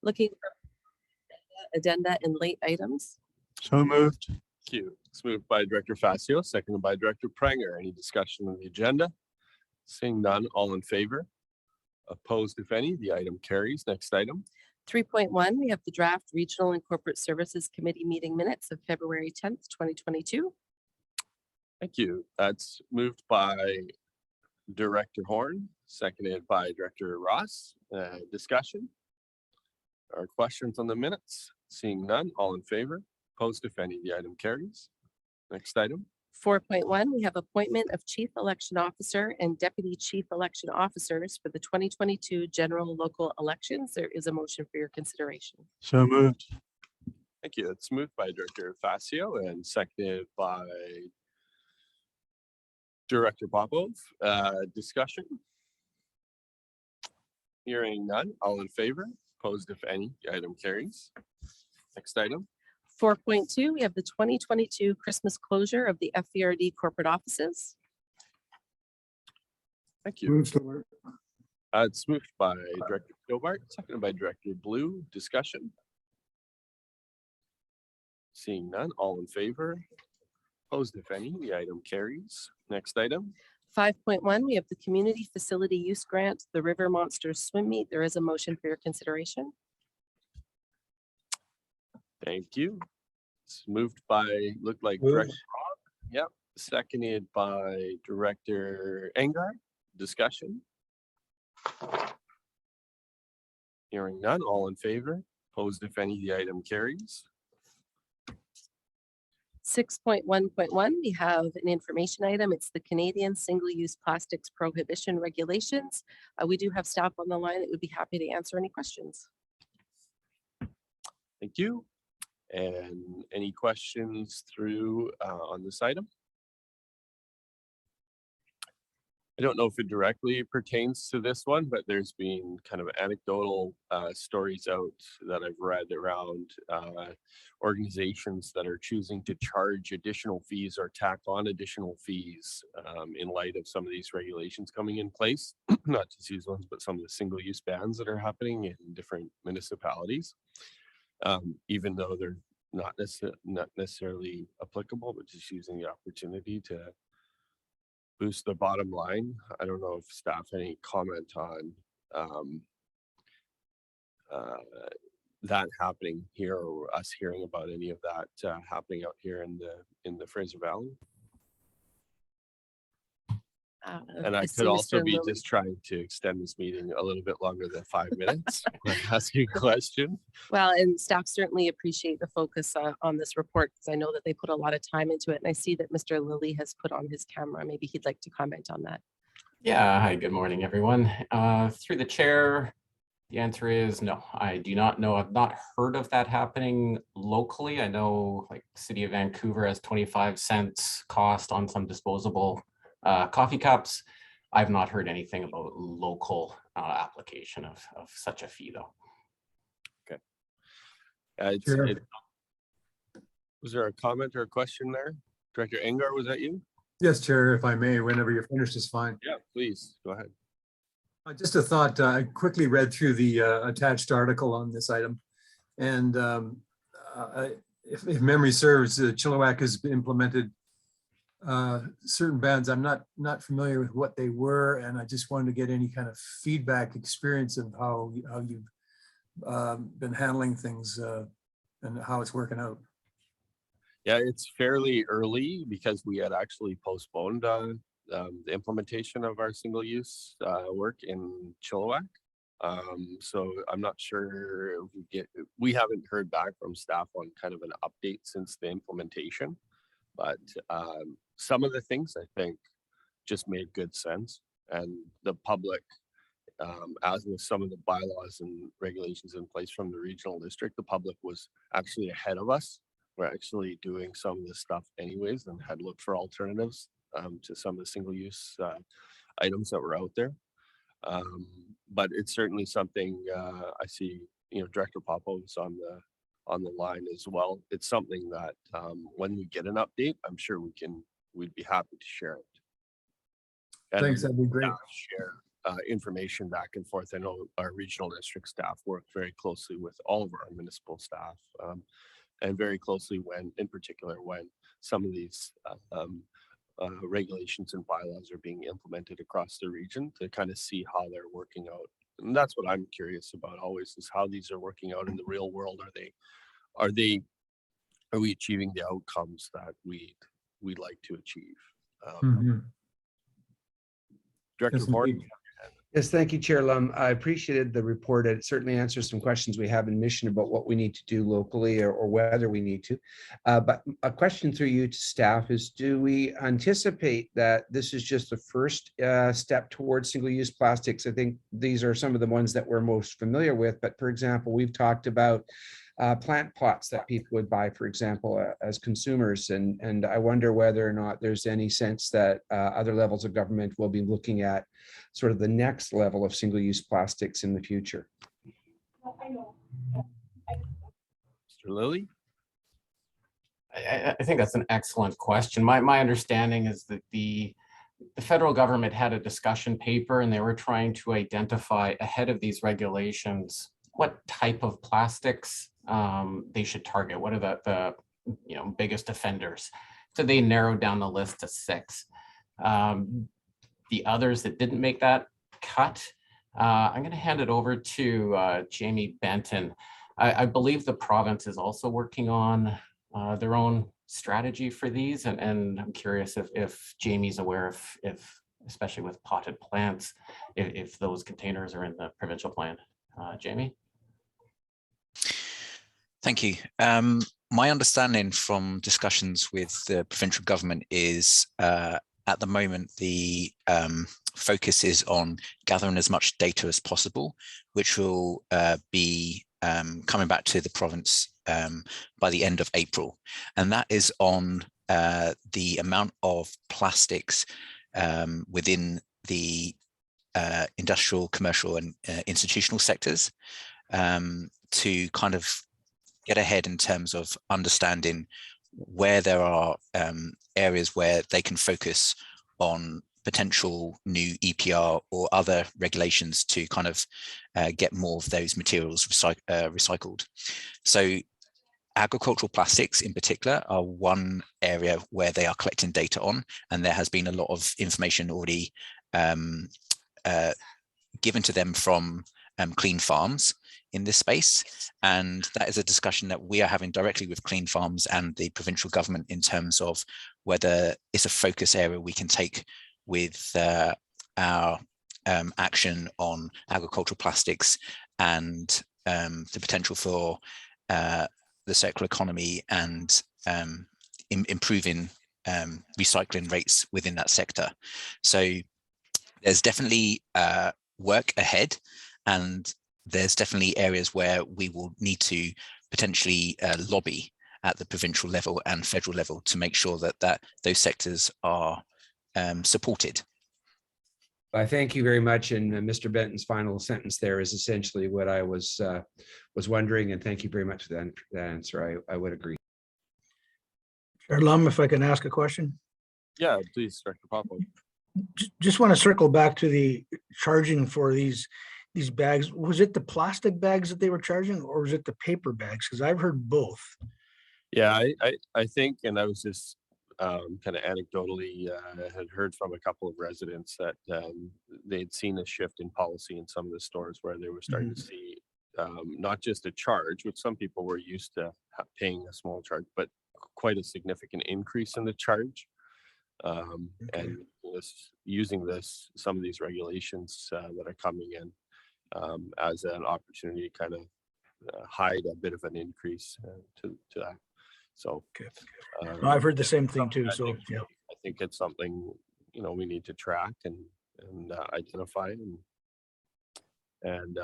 Looking for addenda and late items. So moved. Thank you. It's moved by Director Facio, seconded by Director Pranger. Any discussion on the agenda? Seeing none, all in favor? Opposed, if any, the item carries. Next item. 3.1, we have the draft Regional and Corporate Services Committee meeting minutes of February 10th, 2022. Thank you. That's moved by Director Horn, seconded by Director Ross. Discussion or questions on the minutes? Seeing none, all in favor? Opposed, if any, the item carries. Next item. 4.1, we have appointment of Chief Election Officer and Deputy Chief Election Officers for the 2022 general local elections. There is a motion for your consideration. So moved. Thank you. It's moved by Director Facio and seconded by Director Popov. Discussion? Hearing none, all in favor? Opposed, if any, the item carries. Next item. 4.2, we have the 2022 Christmas closure of the FVRD corporate offices. Thank you. Move Stewart. It's moved by Director Stobart, seconded by Director Blue. Discussion? Seeing none, all in favor? Opposed, if any, the item carries. Next item. 5.1, we have the community facility use grant, the River Monsters swim meet. There is a motion for your consideration. Thank you. It's moved by, looked like Move. Director Robb. Yep, seconded by Director Engar. Discussion? Hearing none, all in favor? Opposed, if any, the item carries. 6.1.1, we have an information item. It's the Canadian Single-Use Plastics Prohibition Regulations. We do have staff on the line that would be happy to answer any questions. Thank you. And any questions through on this item? I don't know if it directly pertains to this one, but there's been kind of anecdotal stories out that I've read around organizations that are choosing to charge additional fees or tack on additional fees in light of some of these regulations coming in place, not just these ones, but some of the single-use bans that are happening in different municipalities. Even though they're not necessarily applicable, but just using the opportunity to boost the bottom line. I don't know if staff any comment on that happening here or us hearing about any of that happening out here in the Fraser Valley. And I could also be just trying to extend this meeting a little bit longer than 5 minutes when asking a question. Well, and staff certainly appreciate the focus on this report because I know that they put a lot of time into it. And I see that Mr. Lilly has put on his camera. Maybe he'd like to comment on that. Yeah, hi, good morning, everyone. Through the chair, the answer is no, I do not know. I've not heard of that happening locally. I know like City of Vancouver has 25 cents cost on some disposable coffee cups. I've not heard anything about local application of such a fee though. Okay. Sure. Was there a comment or a question there? Director Engar, was that you? Yes, Chair, if I may, whenever you're finished is fine. Yeah, please, go ahead. Just a thought, I quickly read through the attached article on this item. And if memory serves, Chilliwack has implemented certain bans. I'm not familiar with what they were, and I just wanted to get any kind of feedback experience of how you've been handling things and how it's working out. Yeah, it's fairly early because we had actually postponed the implementation of our single-use work in Chilliwack. So I'm not sure if we haven't heard back from staff on kind of an update since the implementation, but some of the things I think just made good sense, and the public, as with some of the bylaws and regulations in place from the regional district, the public was actually ahead of us. We're actually doing some of this stuff anyways and had looked for alternatives to some of the single-use items that were out there. But it's certainly something I see, Director Popov's on the line as well. It's something that when we get an update, I'm sure we'd be happy to share it. And Thanks, that'd be great. share information back and forth. I know our regional district staff work very closely with all of our municipal staff, and very closely in particular, when some of these regulations and bylaws are being implemented across the region, to kind of see how they're working out. And that's what I'm curious about always, is how these are working out in the real world. Are we achieving the outcomes that we'd like to achieve? Director Yes, Ford. indeed. Yes, thank you, Chair Lum. I appreciated the report. It certainly answers some questions we have in mission about what we need to do locally or whether we need to. But a question through you to staff is, do we anticipate that this is just the first step towards single-use plastics? I think these are some of the ones that we're most familiar with. But for example, we've talked about plant pots that people would buy, for example, as consumers. And I wonder whether or not there's any sense that other levels of government will be looking at sort of the next level of single-use plastics in the future. Mr. Lilly? I think that's an excellent question. My understanding is that the federal government had a discussion paper, and they were trying to identify ahead of these regulations what type of plastics they should target. What are the biggest offenders? So they narrowed down the list to 6. The others that didn't make that cut, I'm going to hand it over to Jamie Benton. I believe the province is also working on their own strategy for these, and I'm curious if Jamie's aware if especially with potted plants, if those containers are in the provincial plan. Jamie? Thank you. My understanding from discussions with the provincial government is at the moment, the focus is on gathering as much data as possible, which will be coming back to the province by the end of April. And that is on the amount of plastics within the industrial, commercial and institutional sectors, to kind of get ahead in terms of understanding where there are areas where they can focus on potential new EPR or other regulations to kind of get more of those materials recycled. So agricultural plastics in particular are one area where they are collecting data on, and there has been a lot of information already given to them from Clean Farms in this space. And that is a discussion that we are having directly with Clean Farms and the provincial government in terms of whether it's a focus area we can take with our action on agricultural plastics and the potential for the circular economy and improving recycling rates within that sector. So there's definitely work ahead, and there's definitely areas where we will need to potentially lobby at the provincial level and federal level to make sure that those sectors are supported. I thank you very much. And Mr. Benton's final sentence there is essentially what I was wondering. And thank you very much for that answer. I would agree. Chair Lum, if I can ask a question. Yeah, please, Director Popo. Just want to circle back to the charging for these bags. Was it the plastic bags that they were charging, or was it the paper bags? Because I've heard both. Yeah, I think, and I was just kind of anecdotally had heard from a couple of residents that they'd seen a shift in policy in some of the stores where they were starting to see not just a charge, which some people were used to paying a small charge, but quite a significant increase in the charge. And using some of these regulations that are coming in as an opportunity to kind of hide a bit of an increase to that. So No, I've heard the same thing too. So yeah, I think it's something we need to track and identify and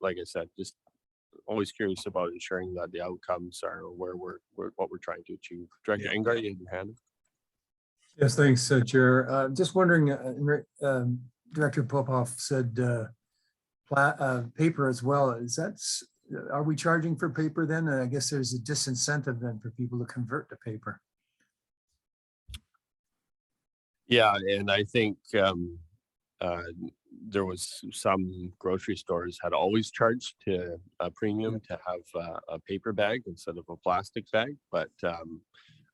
like I said, just always curious about ensuring that the outcomes are where what we're trying to achieve. Director Engar, you have your hand. Yes, thanks, Chair. Just wondering, Director Popov said paper as well. Are we charging for paper then? I guess there's a disincentive then for people to convert to paper. Yeah, and I think there was some grocery stores had always charged to a premium to have a paper bag instead of a plastic bag. But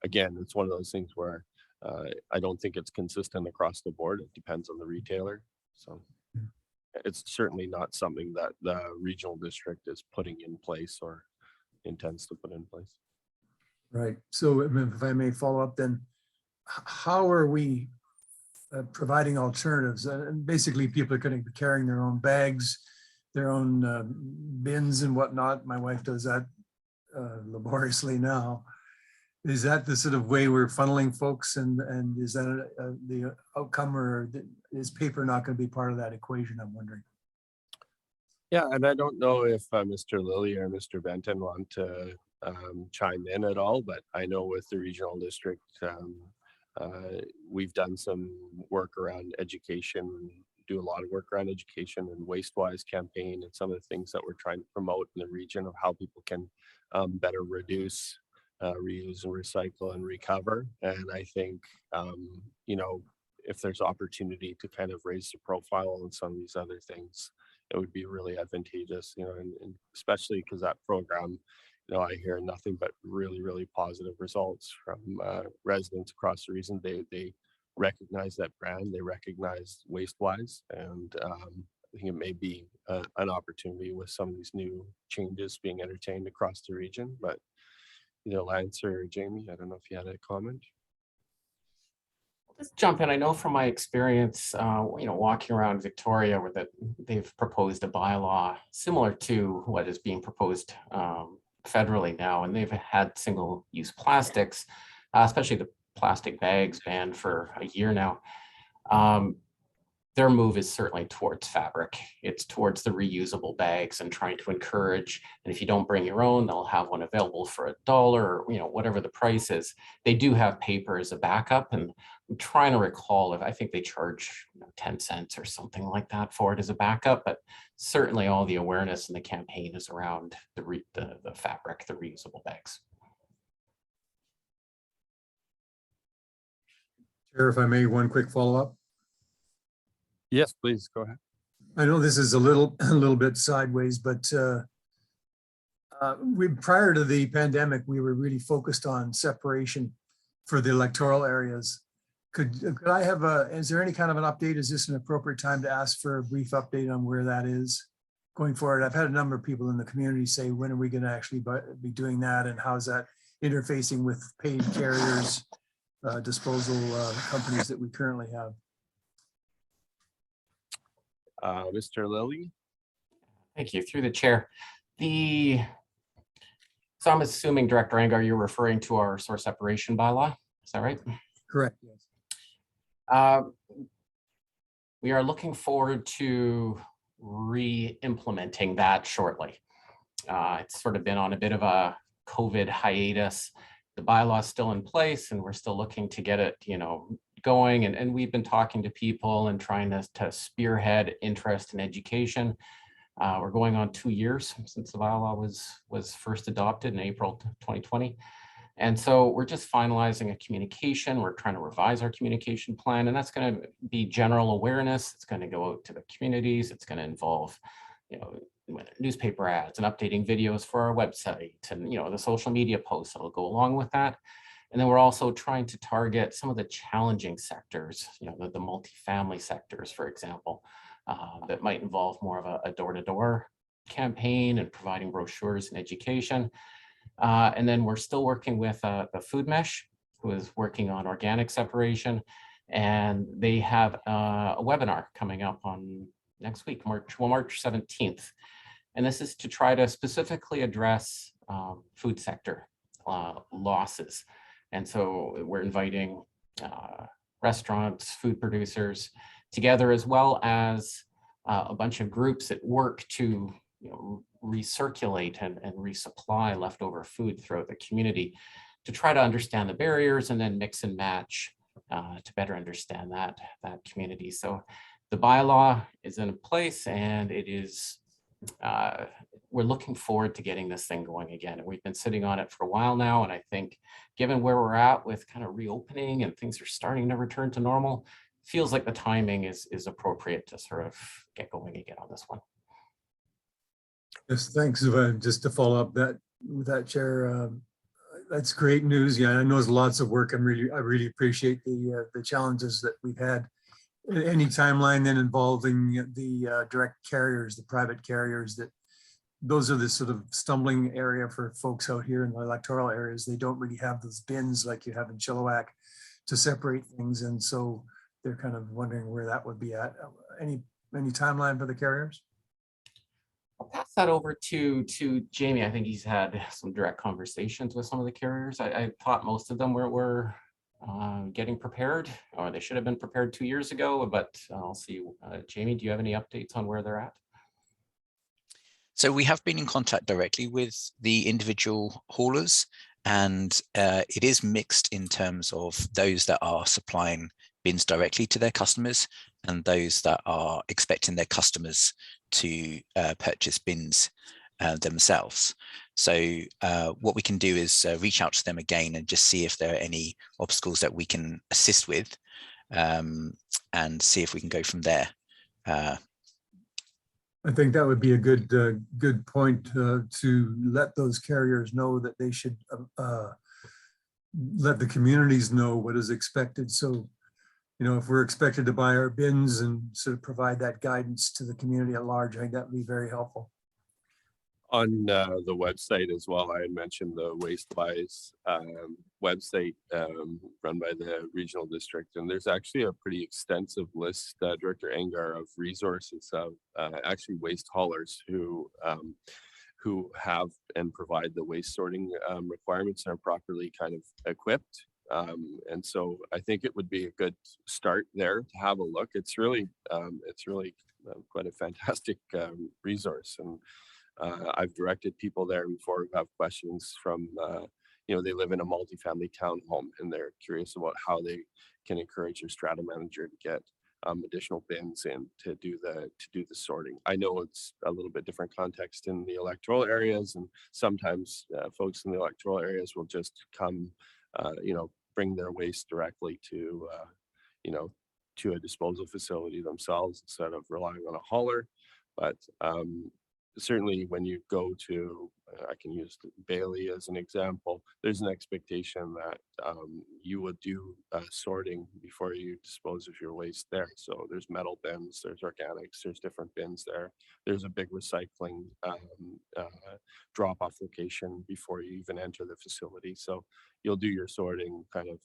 again, it's one of those things where I don't think it's consistent across the board. It depends on the retailer. So it's certainly not something that the regional district is putting in place or intends to put in place. Right. So if I may follow up, then how are we providing alternatives? And basically people are going to be carrying their own bags, their own bins and whatnot. My wife does that laboriously now. Is that the sort of way we're funneling folks, and is that the outcome, or is paper not going to be part of that equation? I'm wondering. Yeah, and I don't know if Mr. Lilly or Mr. Benton want to chime in at all, but I know with the regional district, we've done some work around education, do a lot of work around education and WasteWise campaign, and some of the things that we're trying to promote in the region of how people can better reduce, reuse and recycle and recover. And I think, you know, if there's opportunity to kind of raise the profile on some of these other things, it would be really advantageous, you know, and especially because that program, you know, I hear nothing but really, really positive results from residents across the region. They recognize that brand, they recognize WasteWise, and I think it may be an opportunity with some of these new changes being entertained across the region. But you know, Lance or Jamie, I don't know if you had a comment. Just jump in. I know from my experience, you know, walking around Victoria, where they've proposed a bylaw similar to what is being proposed federally now, and they've had single-use plastics, especially the plastic bags, banned for a year now. Their move is certainly towards fabric. It's towards the reusable bags and trying to encourage, and if you don't bring your own, they'll have one available for $1 or, you know, whatever the price is. They do have paper as a backup, and I'm trying to recall if I think they charge 10 cents or something like that for it as a backup, but certainly all the awareness in the campaign is around the fabric, the reusable bags. Chair, if I may, one quick follow-up. Yes, please go ahead. I know this is a little bit sideways, but prior to the pandemic, we were really focused on separation for the electoral areas. Could I have is there any kind of an update? Is this an appropriate time to ask for a brief update on where that is going forward? I've had a number of people in the community say, when are we going to actually be doing that? And how's that interfacing with paid carriers, disposal companies that we currently have? Mr. Lilly. Thank you. Through the chair. So I'm assuming, Director Angar, you're referring to our source separation bylaw. Is that right? Correct. Yes. We are looking forward to re-implementing that shortly. It's sort of been on a bit of a COVID hiatus. The bylaw is still in place, and we're still looking to get it, you know, going. And we've been talking to people and trying to spearhead interest in education. We're going on 2 years since the bylaw was first adopted in April 2020. And so we're just finalizing a communication. We're trying to revise our communication plan, and that's going to be general awareness. It's going to go out to the communities. It's going to involve, you know, newspaper ads and updating videos for our website and, you know, the social media posts that'll go along with that. And then we're also trying to target some of the challenging sectors, you know, the multifamily sectors, for example, that might involve more of a door-to-door campaign and providing brochures and education. And then we're still working with the Food Mesh, who is working on organic separation. And they have a webinar coming up on next week, March 17th. And this is to try to specifically address food sector losses. And so we're inviting restaurants, food producers together, as well as a bunch of groups that work to, you know, recirculate and resupply leftover food throughout the community, to try to understand the barriers and then mix and match to better understand that community. So the bylaw is in place, and it is, we're looking forward to getting this thing going again. And we've been sitting on it for a while now. And I think given where we're at with kind of reopening and things are starting to return to normal, feels like the timing is appropriate to sort of get going again on this one. Yes, thanks. Just to follow up with that, Chair, that's great news. Yeah, I know it's lots of work. I really appreciate the challenges that we've had. Any timeline then involving the direct carriers, the private carriers, those are the sort of stumbling area for folks out here in the electoral areas. They don't really have those bins like you have in Chilliwack to separate things, and so they're kind of wondering where that would be at. Any timeline for the carriers? I'll pass that over to Jamie. I think he's had some direct conversations with some of the carriers. I thought most of them were getting prepared, or they should have been prepared 2 years ago, but I'll see. Jamie, do you have any updates on where they're at? So we have been in contact directly with the individual haulers, and it is mixed in terms of those that are supplying bins directly to their customers and those that are expecting their customers to purchase bins themselves. So what we can do is reach out to them again and just see if there are any obstacles that we can assist with, and see if we can go from there. I think that would be a good point to let those carriers know that they should let the communities know what is expected. So, you know, if we're expected to buy our bins and sort of provide that guidance to the community at large, I think that would be very helpful. On the website as well, I had mentioned the WasteWise website run by the regional district, and there's actually a pretty extensive list, Director Angar, of resources of actually waste haulers who have and provide the waste sorting requirements and are properly kind of equipped. And so I think it would be a good start there to have a look. It's really quite a fantastic resource, and I've directed people there before who have questions from, you know, they live in a multifamily townhome and they're curious about how they can encourage their strata manager to get additional bins in to do the sorting. I know it's a little bit different context in the electoral areas, and sometimes folks in the electoral areas will just come, you know, bring their waste directly to, you know, to a disposal facility themselves instead of relying on a hauler. But certainly when you go to, I can use Bailey as an example, there's an expectation that you would do sorting before you dispose of your waste there. So there's metal bins, there's organics, there's different bins there. There's a big recycling drop-off location before you even enter the facility. So you'll do your sorting kind of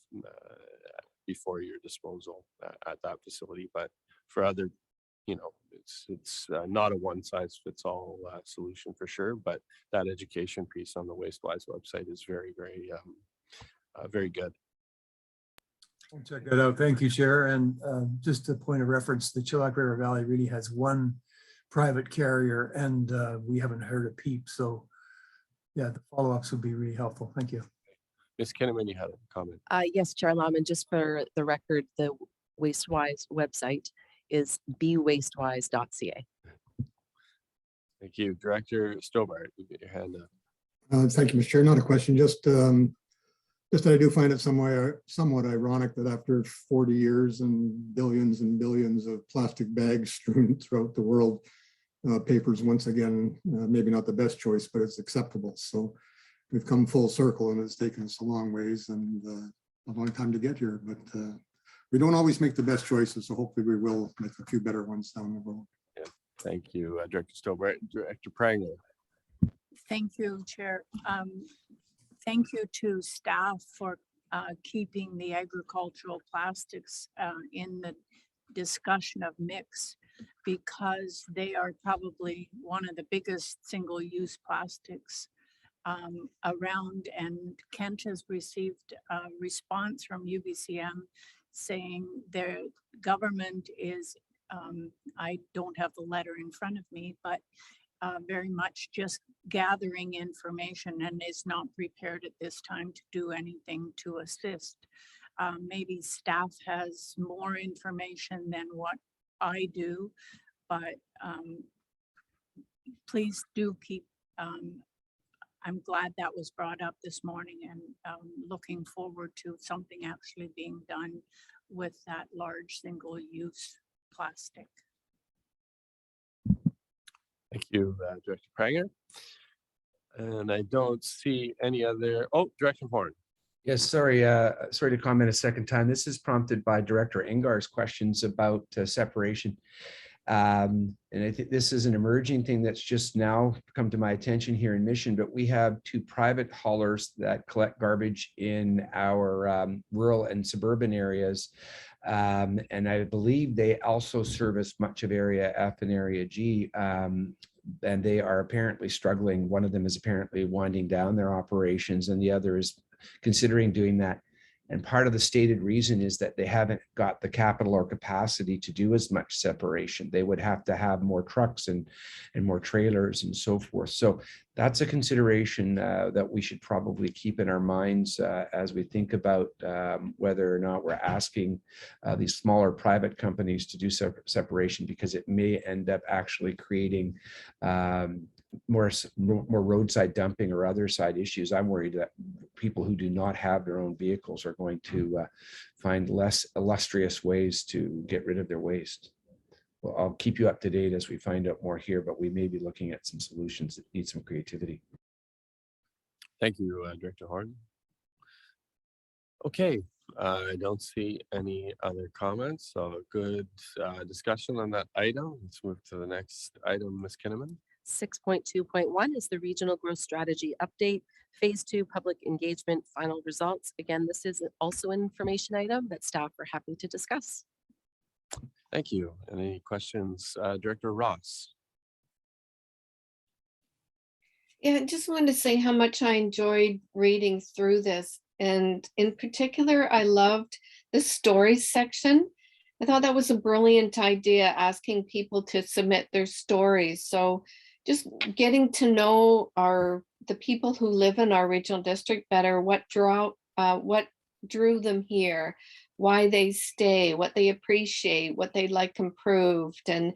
before your disposal at that facility. But for other, you know, it's not a one-size-fits-all solution for sure, but that education piece on the WasteWise website is very, very, very good. I'll check that out. Thank you, Chair. And just a point of reference, the Chilliwack River Valley really has one private carrier, and we haven't heard a peep. So yeah, the follow-ups would be really helpful. Thank you. Ms. Kinnaman, you had a comment. Yes, Chair Lam, just for the record, the WasteWise website is bewastewise.ca. Thank you. Director Stobart, you get your hand up. Thank you, Mr. Chair. Not a question, just that I do find it somewhat ironic that after 40 years and billions of plastic bags strewn throughout the world, paper's once again, maybe not the best choice, but it's acceptable. So we've come full circle, and it's taken us a long ways and a long time to get here, but we don't always make the best choices, so hopefully we will make a few better ones down the road. Yeah. Thank you, Director Stobart. Director Pranger. Thank you, Chair. Thank you to staff for keeping the agricultural plastics in the discussion of mix, because they are probably one of the biggest single-use plastics around. And Kent has received a response from UBCM saying their government is, I don't have the letter in front of me, but very much just gathering information and is not prepared at this time to do anything to assist. Maybe staff has more information than what I do, but please do keep, I'm glad that was brought up this morning and looking forward to something actually being done with that large single-use plastic. Thank you, Director Pranger. And I don't see any other, oh, Director Horn. Yes, sorry to comment a second time. This is prompted by Director Engar's questions about separation. And I think this is an emerging thing that's just now come to my attention here in Mission, but we have 2 private haulers that collect garbage in our rural and suburban areas. And I believe they also service much of Area F and Area G. And they are apparently struggling. One of them is apparently winding down their operations and the other is considering doing that. And part of the stated reason is that they haven't got the capital or capacity to do as much separation. They would have to have more trucks and more trailers and so forth. So that's a consideration that we should probably keep in our minds as we think about whether or not we're asking these smaller private companies to do separation, because it may end up actually creating more roadside dumping or other side issues. I'm worried that people who do not have their own vehicles are going to find less illustrious ways to get rid of their waste. Well, I'll keep you up to date as we find out more here, but we may be looking at some solutions that need some creativity. Thank you, Director Horn. Okay, I don't see any other comments, so good discussion on that item. Let's move to the next item, Ms. Kinnaman. 6.2.1 is the Regional Growth Strategy Update, Phase 2 Public Engagement Final Results. Again, this is also an information item that staff are happy to discuss. Thank you. Any questions, Director Ross? Yeah, I just wanted to say how much I enjoyed reading through this. And in particular, I loved the stories section. I thought that was a brilliant idea, asking people to submit their stories. So just getting to know the people who live in our regional district better, what drew them here, why they stay, what they appreciate, what they'd like improved, and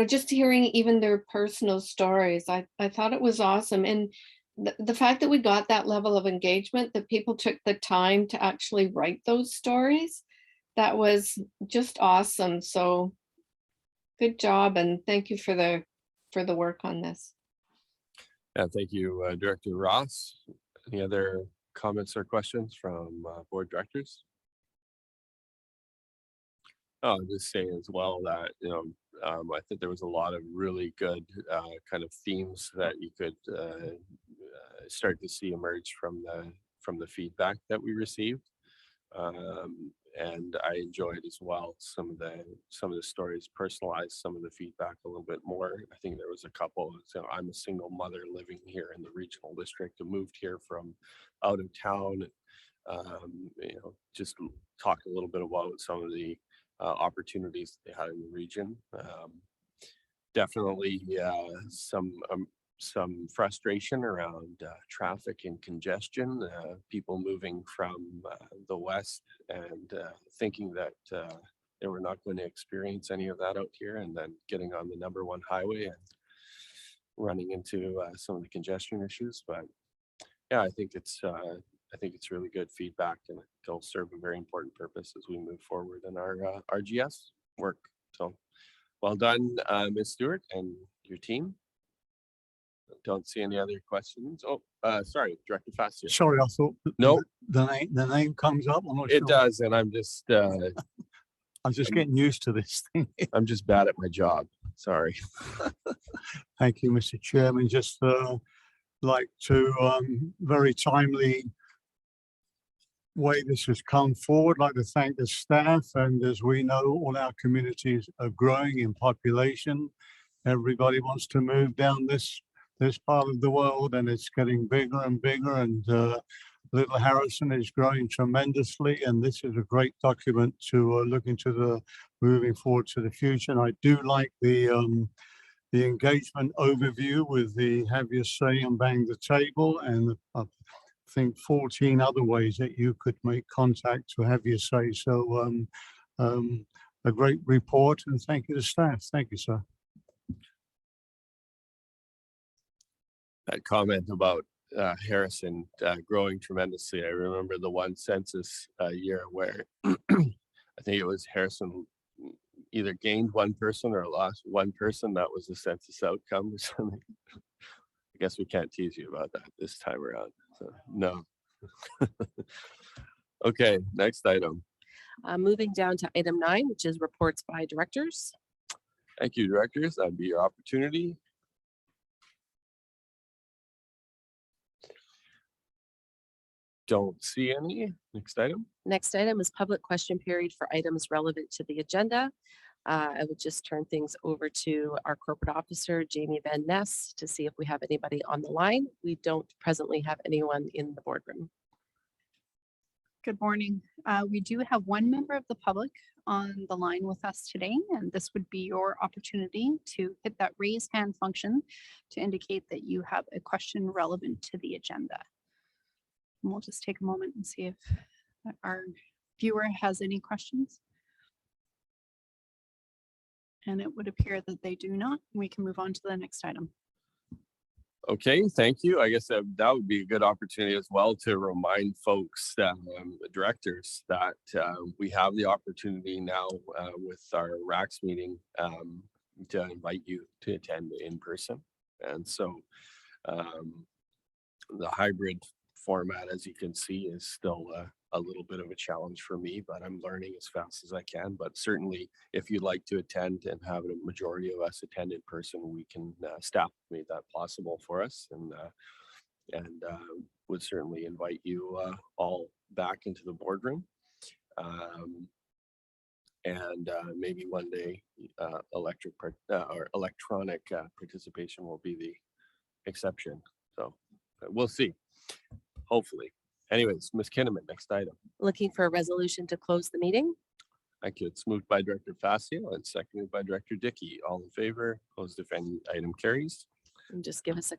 just hearing even their personal stories. I thought it was awesome. And the fact that we got that level of engagement, that people took the time to actually write those stories, that was just awesome. So good job, and thank you for the work on this. Yeah, thank you, Director Ross. Any other comments or questions from board directors? Oh, I'll just say as well that, I think there was a lot of really good kind of themes that you could start to see emerge from the feedback that we received. And I enjoyed as well some of the stories, personalized some of the feedback a little bit more. I think there was a couple. So I'm a single mother living here in the regional district who moved here from out of town. Just talk a little bit about some of the opportunities they had in the region. Definitely some frustration around traffic and congestion, people moving from the west and thinking that they were not going to experience any of that out here, and then getting on the #1 highway and running into some of the congestion issues. But yeah, I think it's really good feedback, and it'll serve a very important purpose as we move forward in our RGS work. So well done, Ms. Stewart and your team. Don't see any other questions. Oh, sorry, Director Fastia. Sorry, I thought No, the name comes up. I'm not it sure. does, and I'm just getting used to this thing. I'm just bad at my job. Sorry. Thank you, Mr. Chairman. Just like to very timely way this has come forward. Like to thank the staff, and as we know, all our communities are growing in population. Everybody wants to move down this part of the world, and it's getting bigger and bigger, and Little Harrison is growing tremendously, and this is a great document to look into the moving forward to the future. And I do like the engagement overview with the have your say and bang the table, and I think 14 other ways that you could make contact to have your say. So a great report, and thank you to staff. Thank you, sir. That comment about Harrison growing tremendously. I remember the one census year where I think it was Harrison either gained one person or lost one person. That was the census outcome or something. I guess we can't tease you about that this time around. So no. Okay, next item. Moving down to item 9, which is reports by directors. Thank you, directors. That'd be your opportunity. Don't see any. Next item. Next item is public question period for items relevant to the agenda. I would just turn things over to our corporate officer, Jamie Van Ness, to see if we have anybody on the line. We don't presently have anyone in the boardroom. Good morning. We do have one member of the public on the line with us today, and this would be your opportunity to hit that raise hand function to indicate that you have a question relevant to the agenda. And we'll just take a moment and see if our viewer has any questions. And it would appear that they do not. We can move on to the next item. Okay, thank you. I guess that would be a good opportunity as well to remind folks, directors, that we have the opportunity now with our RACS meeting to invite you to attend in person. And so the hybrid format, as you can see, is still a little bit of a challenge for me, but I'm learning as fast as I can. But certainly, if you'd like to attend and have a majority of us attend in person, we can staff made that possible for us, and would certainly invite you all back into the boardroom. And maybe one day electronic participation will be the exception. So we'll see. Hopefully. Anyways, Ms. Kinnaman, next item. Looking for a resolution to close the meeting. Thank you. It's moved by Director Fascio and seconded by Director Dickey. All in favor, opposed if any item carries. And just give us a